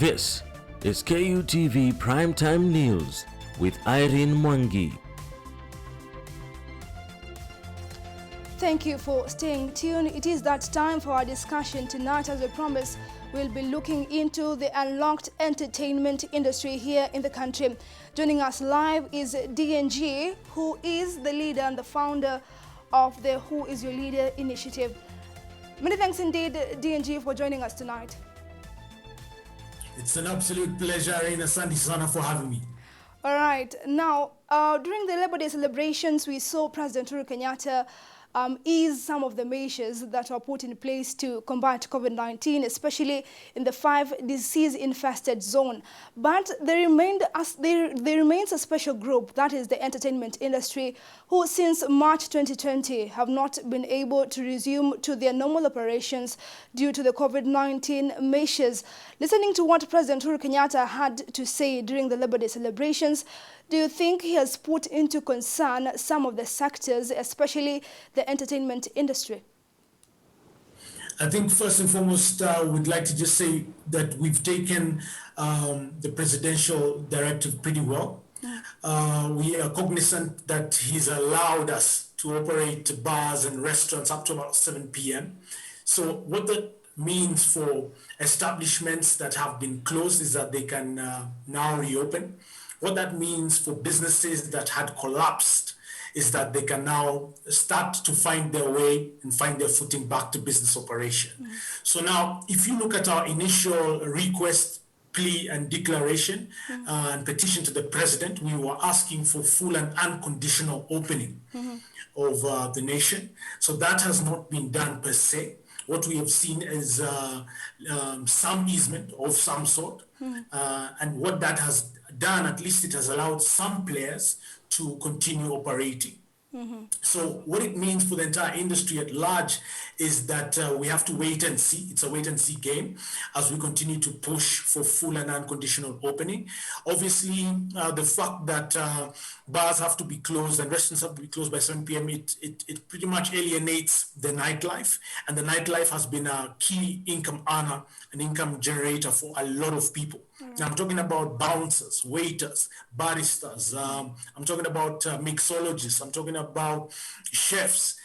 This is KUTV Primetime News with Irene Mwangi. Thank you for staying tuned. It is that time for our discussion tonight. As we promised, we'll be looking into the unlocked entertainment industry here in the country. Joining us live is DNG, who is the leader and the founder of the Who Is Your Leader initiative. Many thanks indeed, DNG, for joining us tonight. It's an absolute pleasure, Irene. Asante sana for having me. All right. Now, during the Labor Day celebrations, we saw President Uhuru Kenyatta ease some of the measures that were put in place to combat COVID-19, especially in the 5 disease-infested zone. But there remains a special group, that is the entertainment industry, who since March 2020 have not been able to resume to their normal operations due to the COVID-19 measures. Listening to what President Uhuru Kenyatta had to say during the Labor Day celebrations, do you think he has put into concern some of the sectors, especially the entertainment industry? I think first and foremost, we'd like to just say that we've taken the presidential directive pretty well. We are cognizant that he's allowed us to operate bars and restaurants up to about 7 p.m. So what that means for establishments that have been closed is that they can now reopen. What that means for businesses that had collapsed is that they can now start to find their way and find their footing back to business operation. So now, if you look at our initial request, plea and declaration and petition to the president, we were asking for full and unconditional opening of the nation. So that has not been done per se. What we have seen is some easement of some sort. And what that has done, at least it has allowed some players to continue operating. So what it means for the entire industry at large is that we have to wait and see. It's a wait and see game as we continue to push for full and unconditional opening. Obviously, the fact that bars have to be closed and restaurants have to be closed by 7 p.m., it pretty much alienates the nightlife. And the nightlife has been a key income earner and income generator for a lot of people. Now, I'm talking about bouncers, waiters, baristas. I'm talking about mixologists. I'm talking about chefs,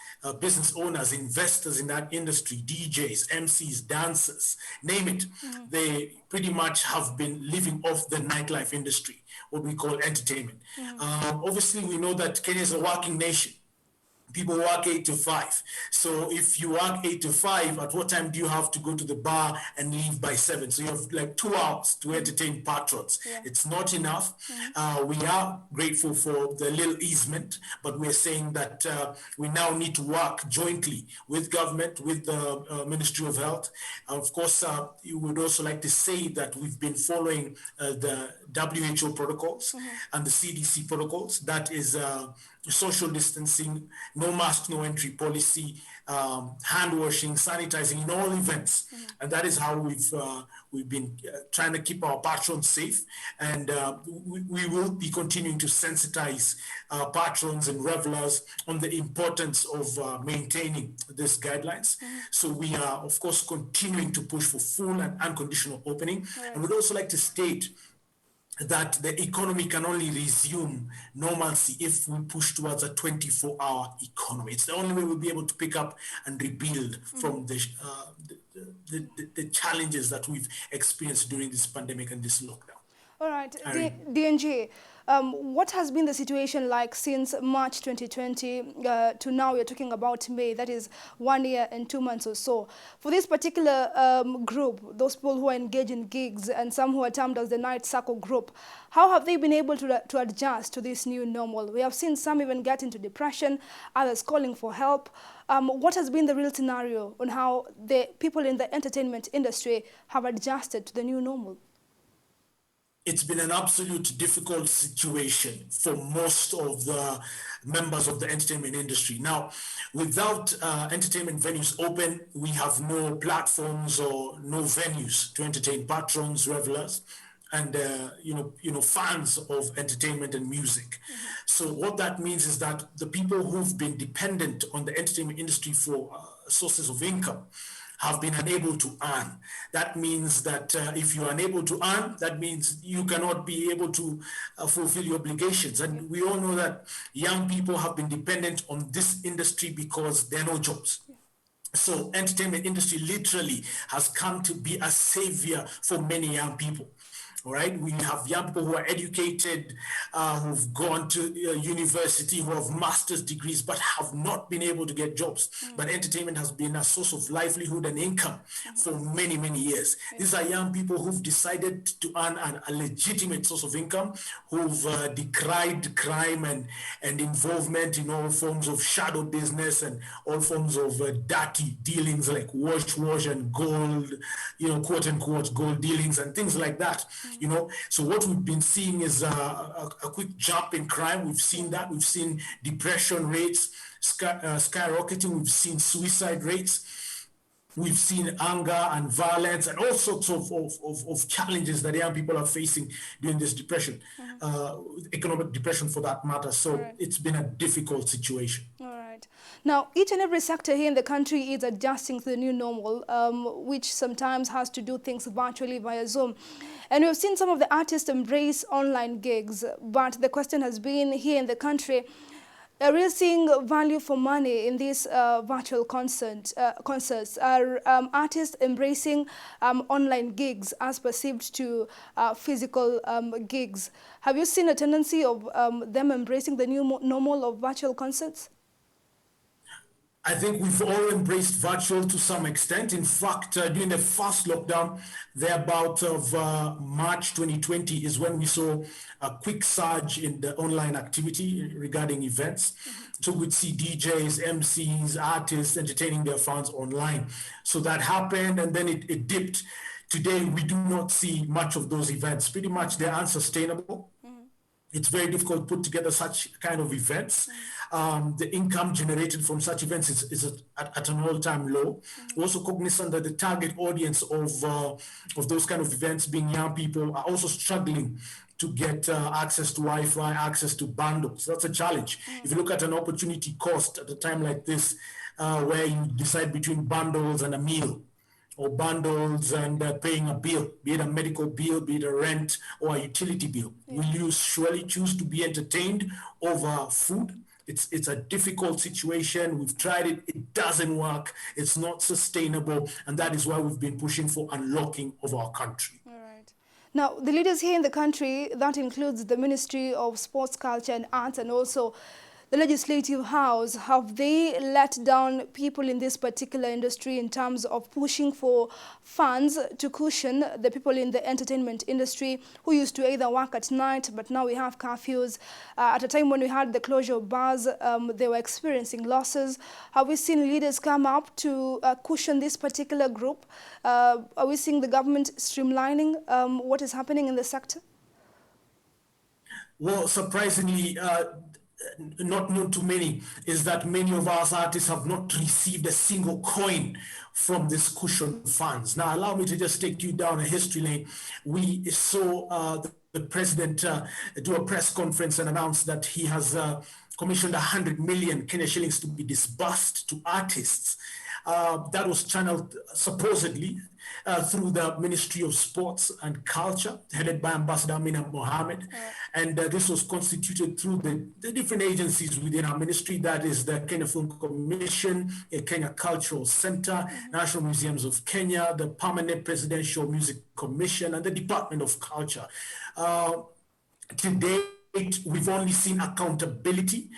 business owners, investors in that industry, DJs, MCs, dancers, name it. They pretty much have been living off the nightlife industry, what we call entertainment. Obviously, we know that Kenya is a working nation. People work 8 to 5. So if you work 8 to 5, at what time do you have to go to the bar and leave by 7? So you have like 2 hours to entertain patrons. It's not enough. We are grateful for the little easement, but we're saying that we now need to work jointly with government, with the Ministry of Health. Of course, you would also like to say that we've been following the WHO protocols and the CDC protocols. That is social distancing, no mask, no entry policy, hand washing, sanitizing in all events. And that is how we've been trying to keep our patrons safe. And we will be continuing to sensitize patrons and revelers on the importance of maintaining these guidelines. So we are, of course, continuing to push for full and unconditional opening. And we'd also like to state that the economy can only resume normalcy if we push towards a 24-hour economy. It's the only way we'll be able to pick up and rebuild from the challenges that we've experienced during this pandemic and this lockdown. All right, DNG, what has been the situation like since March 2020 to now? You're talking about May, that is 1 year and 2 months or so. For this particular group, those people who are engaged in gigs and some who are termed as the night circle group, how have they been able to adjust to this new normal? We have seen some even get into depression, others calling for help. What has been the real scenario on how the people in the entertainment industry have adjusted to the new normal? It's been an absolute difficult situation for most of the members of the entertainment industry. Now, without entertainment venues open, we have no platforms or no venues to entertain patrons, revelers, and fans of entertainment and music. So what that means is that the people who've been dependent on the entertainment industry for sources of income have been unable to earn. That means that if you are unable to earn, that means you cannot be able to fulfill your obligations. And we all know that young people have been dependent on this industry because there are no jobs. So entertainment industry literally has come to be a savior for many young people. All right, we have young people who are educated, who've gone to university, who have master's degrees, but have not been able to get jobs. But entertainment has been a source of livelihood and income for many, many years. These are young people who've decided to earn a legitimate source of income, who've decried crime and involvement in all forms of shadow business and all forms of dirty dealings like wash and gold, quote unquote gold dealings and things like that. So what we've been seeing is a quick jump in crime. We've seen that. We've seen depression rates skyrocketing. We've seen suicide rates. We've seen anger and violence and all sorts of challenges that young people are facing during this depression, economic depression for that matter. So it's been a difficult situation. All right. Now, each and every sector here in the country is adjusting to the new normal, which sometimes has to do things virtually via Zoom. And we've seen some of the artists embrace online gigs, but the question has been here in the country, are we seeing value for money in these virtual concerts? Are artists embracing online gigs as perceived to physical gigs? Have you seen a tendency of them embracing the new normal of virtual concerts? I think we've all embraced virtual to some extent. In fact, during the first lockdown, thereabout of March 2020 is when we saw a quick surge in the online activity regarding events. So we'd see DJs, MCs, artists entertaining their fans online. So that happened and then it dipped. Today, we do not see much of those events. Pretty much they're unsustainable. It's very difficult to put together such kind of events. The income generated from such events is at an all-time low. We're also cognizant that the target audience of those kind of events, being young people, are also struggling to get access to Wi-Fi, access to bundles. That's a challenge. If you look at an opportunity cost at a time like this, where you decide between bundles and a meal, or bundles and paying a bill, be it a medical bill, be it a rent or a utility bill. Will you surely choose to be entertained over food? It's a difficult situation. We've tried it. It doesn't work. It's not sustainable. And that is why we've been pushing for unlocking of our country. All right. Now, the leaders here in the country, that includes the Ministry of Sports, Culture and Arts and also the Legislative House, have they let down people in this particular industry in terms of pushing for funds to cushion the people in the entertainment industry who used to either work at night, but now we have curfews? At a time when we had the closure of bars, they were experiencing losses. Have we seen leaders come up to cushion this particular group? Are we seeing the government streamlining what is happening in the sector? Well, surprisingly, not known to many is that many of us artists have not received a single coin from this cushion funds. Now, allow me to just take you down a history lane. We saw the president do a press conference and announce that he has commissioned 100 million Kenya shillings to be disbursed to artists. That was channeled supposedly through the Ministry of Sports and Culture, headed by Ambassador Amina Mohammed. And this was constituted through the different agencies within our ministry. That is the Kenya Film Commission, the Kenya Cultural Center, National Museums of Kenya, the Permanent Presidential Music Commission, and the Department of Culture. Today, we've only seen accountability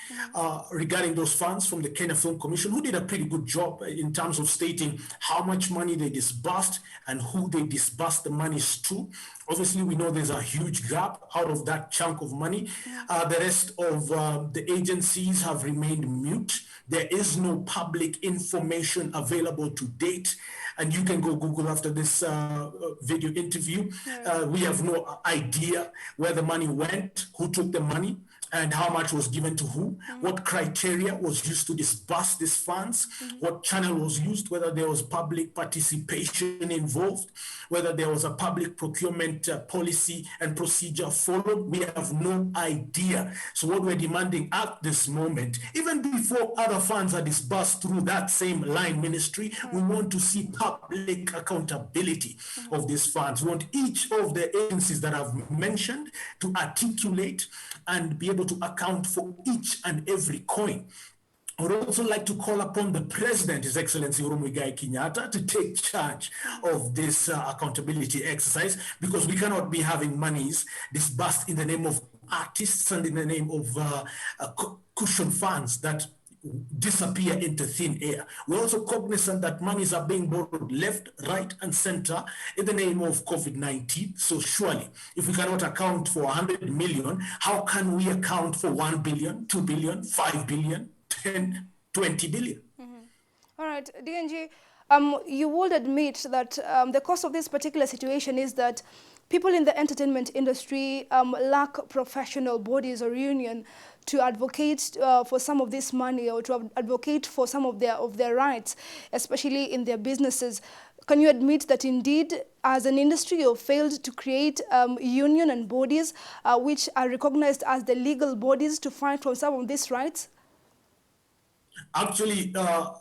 regarding those funds from the Kenya Film Commission, who did a pretty good job in terms of stating how much money they disbursed and who they disbursed the monies to. Obviously, we know there's a huge gap out of that chunk of money. The rest of the agencies have remained mute. There is no public information available to date. And you can go Google after this video interview. We have no idea where the money went, who took the money. and how much was given to who, what criteria was used to disburse these funds, what channel was used, whether there was public participation involved, whether there was a public procurement policy and procedure followed. We have no idea. So what we're demanding at this moment, even before other funds are disbursed through that same line ministry, we want to see public accountability of these funds. We want each of the agencies that I've mentioned to articulate and be able to account for each and every coin. I would also like to call upon the President, His Excellency Uhuru Muigai Kenyatta, to take charge of this accountability exercise, because we cannot be having monies disbursed in the name of artists and in the name of cushion funds that disappear into thin air. We're also cognizant that monies are being borrowed left, right, and center in the name of COVID-19. So surely, if we cannot account for 100 million, how can we account for 1 billion, 2 billion, 5 billion, 10, 20 billion? All right, DNG, you would admit that the cause of this particular situation is that people in the entertainment industry lack professional bodies or union to advocate for some of this money, or to advocate for some of their rights, especially in their businesses. Can you admit that indeed, as an industry, you've failed to create union and bodies which are recognized as the legal bodies to fight for some of these rights? Actually,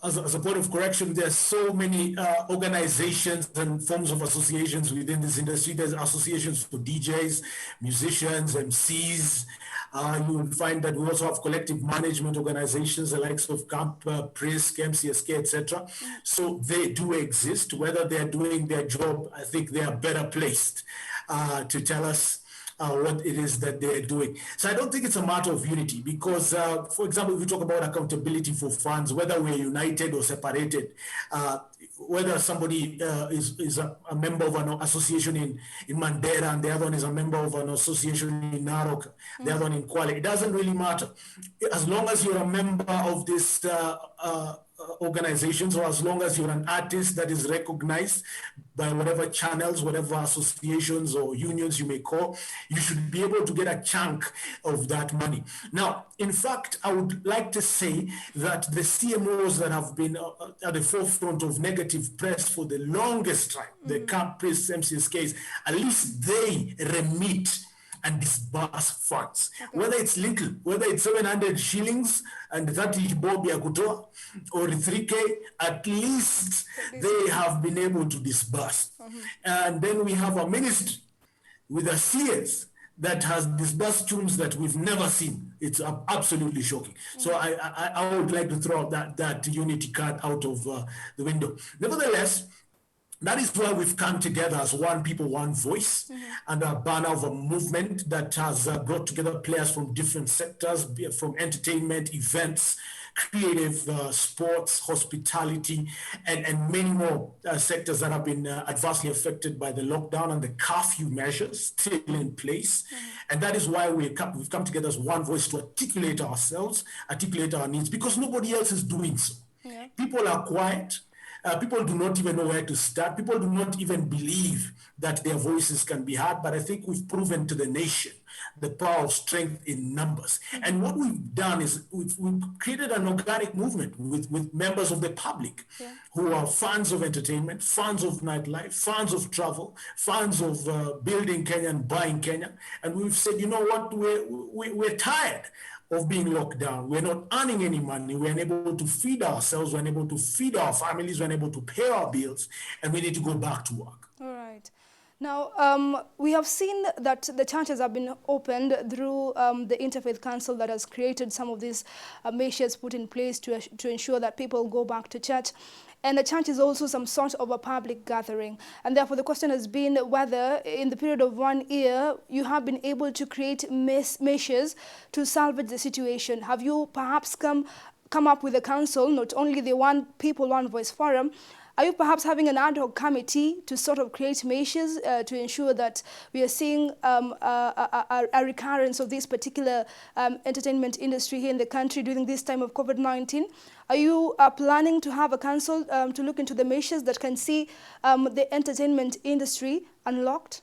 as a point of correction, there are so many organizations and forms of associations within this industry. There's associations for DJs, musicians, MCs. You will find that we also have collective management organizations, the likes of Camp, Prisk, MCSK, etc. So they do exist. Whether they're doing their job, I think they are better placed to tell us what it is that they're doing. So I don't think it's a matter of unity, because, for example, if we talk about accountability for funds, whether we're united or separated, whether somebody is a member of an association in Mandera and the other one is a member of an association in Narok, the other one in Kwale, it doesn't really matter. As long as you're a member of this organizations, or as long as you're an artist that is recognized by whatever channels, whatever associations or unions you may call, you should be able to get a chunk of that money. Now, in fact, I would like to say that the CMOs that have been at the forefront of negative press for the longest time, the Camp Prisk, MCSKs, at least they remit and disburse funds. Okay. Whether it's little, whether it's 700 shillings and 30 bob ya kutoa, or 3K, at least they have been able to disburse. And then we have a ministry with a CS that has disbursed tunes that we've never seen. It's absolutely shocking. So I would like to throw that unity card out of the window. Nevertheless, that is why we've come together as one people, one voice, and a banner of a movement that has brought together players from different sectors, from entertainment, events, creative, sports, hospitality, and many more sectors that have been adversely affected by the lockdown and the curfew measures still in place. And that is why we've come together as one voice to articulate ourselves, articulate our needs, because nobody else is doing so. Yeah. People are quiet. People do not even know where to start. People do not even believe that their voices can be heard. But I think we've proven to the nation the power of strength in numbers. And what we've done is we've created an organic movement with members of the public who are fans of entertainment, fans of nightlife, fans of travel, fans of building Kenya and buying Kenya. And we've said, you know what, we're tired of being locked down. We're not earning any money. We're unable to feed ourselves. We're unable to feed our families. We're unable to pay our bills. And we need to go back to work. All right. Now, we have seen that the churches have been opened through the Interfaith Council that has created some of these measures put in place to ensure that people go back to church. And the church is also some sort of a public gathering. And therefore, the question has been whether in the period of 1 year, you have been able to create measures to salvage the situation. Have you perhaps come up with a council, not only the One People, One Voice Forum? Are you perhaps having an ad hoc committee to sort of create measures to ensure that we are seeing a recurrence of this particular entertainment industry here in the country during this time of COVID-19? Are you planning to have a council to look into the measures that can see the entertainment industry unlocked?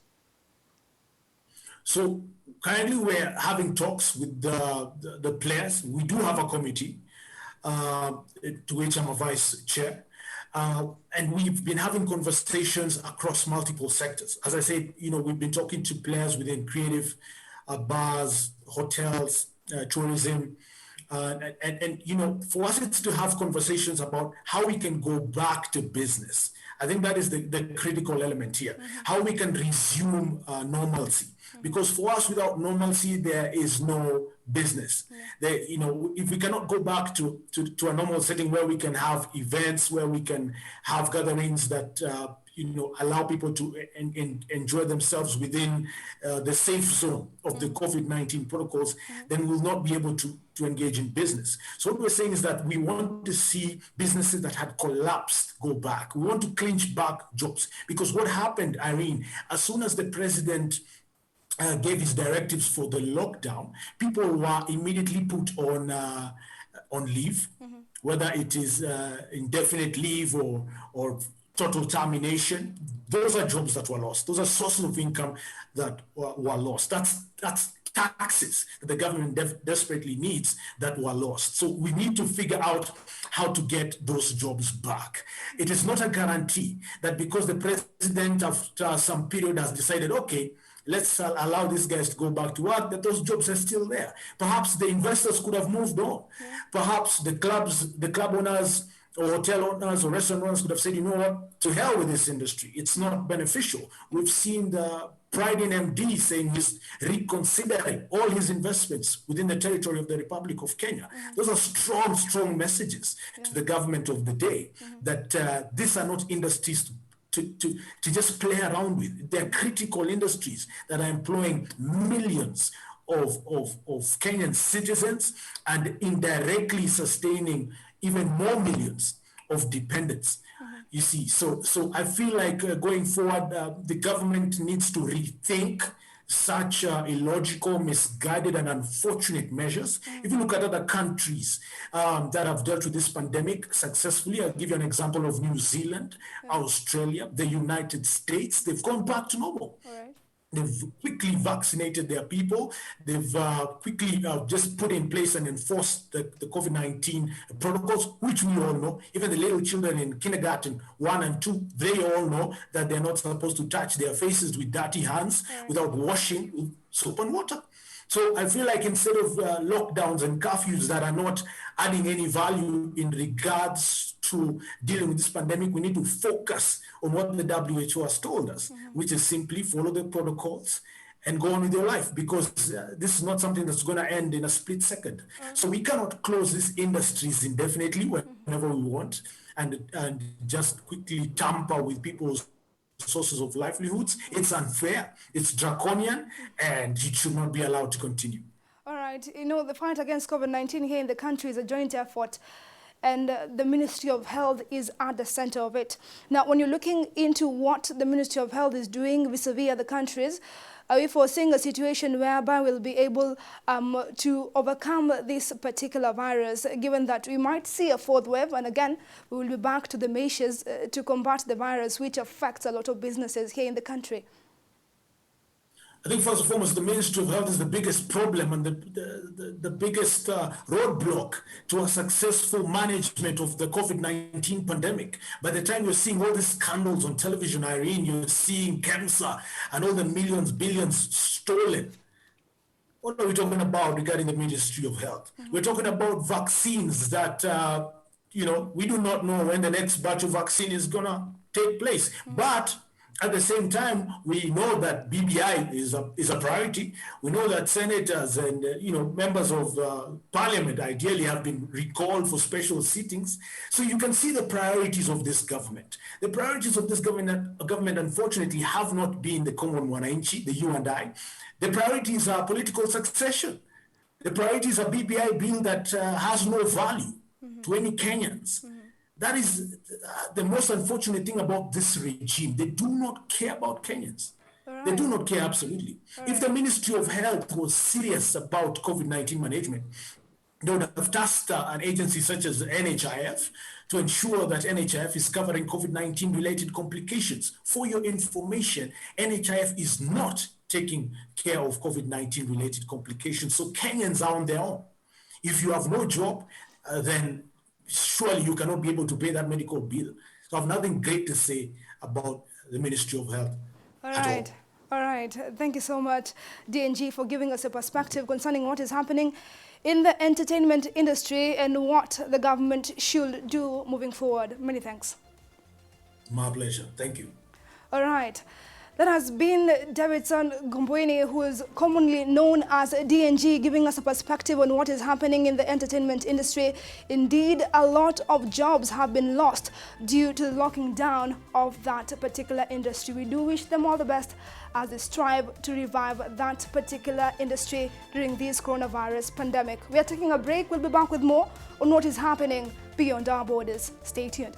So currently we're having talks with the players. We do have a committee uh, to which I'm a vice chair. And we've been having conversations across multiple sectors. As I said, we've been talking to players within creative, bars, hotels, tourism, and for us it's to have conversations about how we can go back to business. I think that is the critical element here. How we can resume normalcy. Because for us, without normalcy, there is no business. If we cannot go back to a normal setting where we can have events, where we can have gatherings that allow people to enjoy themselves within the safe zone of the COVID-19 protocols, then we'll not be able to engage in business. So what we're saying is that we want to see businesses that had collapsed go back. We want to clinch back jobs, because what happened, Irene, as soon as the president gave his directives for the lockdown, people were immediately put on leave, whether it is indefinite leave or total termination. Those are jobs that were lost. Those are sources of income that were lost. That's taxes that the government desperately needs that were lost. So we need to figure out how to get those jobs back. It is not a guarantee that because the president after some period has decided, okay, let's allow these guys to go back to work, that those jobs are still there. Perhaps the investors could have moved on. Perhaps the club owners or hotel owners or restaurant owners could have said, you know what, to hell with this industry. It's not beneficial. We've seen the Pride in MD saying he's reconsidering all his investments within the territory of the Republic of Kenya. Those are strong, strong messages to the government of the day that these are not industries to just play around with. They're critical industries that are employing millions of Kenyan citizens and indirectly sustaining even more millions of dependents. You see, so I feel like going forward, the government needs to rethink such illogical, misguided, and unfortunate measures. If you look at other countries that have dealt with this pandemic successfully, I'll give you an example of New Zealand, Australia, the United States. They've gone back to normal. They've quickly vaccinated their people. They've quickly just put in place and enforced the COVID-19 protocols, which we all know. Even the little children in kindergarten 1 and 2, they all know that they're not supposed to touch their faces with dirty hands without washing with soap and water. So I feel like instead of lockdowns and curfews that are not adding any value in regards to dealing with this pandemic, we need to focus on what the WHO has told us, which is simply follow the protocols and go on with your life, because this is not something that's going to end in a split second. So we cannot close these industries indefinitely whenever we want and just quickly tamper with people's sources of livelihoods. It's unfair, it's draconian, and it should not be allowed to continue. All right, the fight against COVID-19 here in the country is a joint effort, and the Ministry of Health is at the center of it. Now, when you're looking into what the Ministry of Health is doing vis-a-vis other countries, are we foreseeing a situation whereby we'll be able to overcome this particular virus, given that we might see a fourth wave, and again, we will be back to the measures to combat the virus, which affects a lot of businesses here in the country? I think first and foremost, the Ministry of Health is the biggest problem and the biggest roadblock to a successful management of the COVID-19 pandemic. By the time you're seeing all these scandals on television, Irene, you're seeing cancer and all the millions, billions stolen. What are we talking about regarding the Ministry of Health? We're talking about vaccines that, we do not know when the next batch of vaccine is going to take place. But at the same time, we know that BBI is a priority. We know that senators and members of parliament ideally have been recalled for special sittings. So you can see the priorities of this government. The priorities of this government unfortunately have not been the common wananchi, the you and I. The priorities are political succession. The priorities are BBI bill that has no value to any Kenyans. That is the most unfortunate thing about this regime. They do not care about Kenyans. Right. They do not care, absolutely. Right. If the Ministry of Health was serious about COVID-19 management, they would have tasked an agency such as NHIF to ensure that NHIF is covering COVID-19 related complications. For your information, NHIF is not taking care of COVID-19 related complications. So Kenyans are on their own. If you have no job, then surely you cannot be able to pay that medical bill. So I have nothing great to say about the Ministry of Health at all. All right. Thank you so much, DNG, for giving us a perspective concerning what is happening in the entertainment industry and what the government should do moving forward. Many thanks. My pleasure. Thank you. All right. That has been Davidson Gombweni, who is commonly known as DNG, giving us a perspective on what is happening in the entertainment industry. Indeed, a lot of jobs have been lost due to the locking down of that particular industry. We do wish them all the best as they strive to revive that particular industry during this coronavirus pandemic. We are taking a break. We'll be back with more on what is happening beyond our borders. Stay tuned.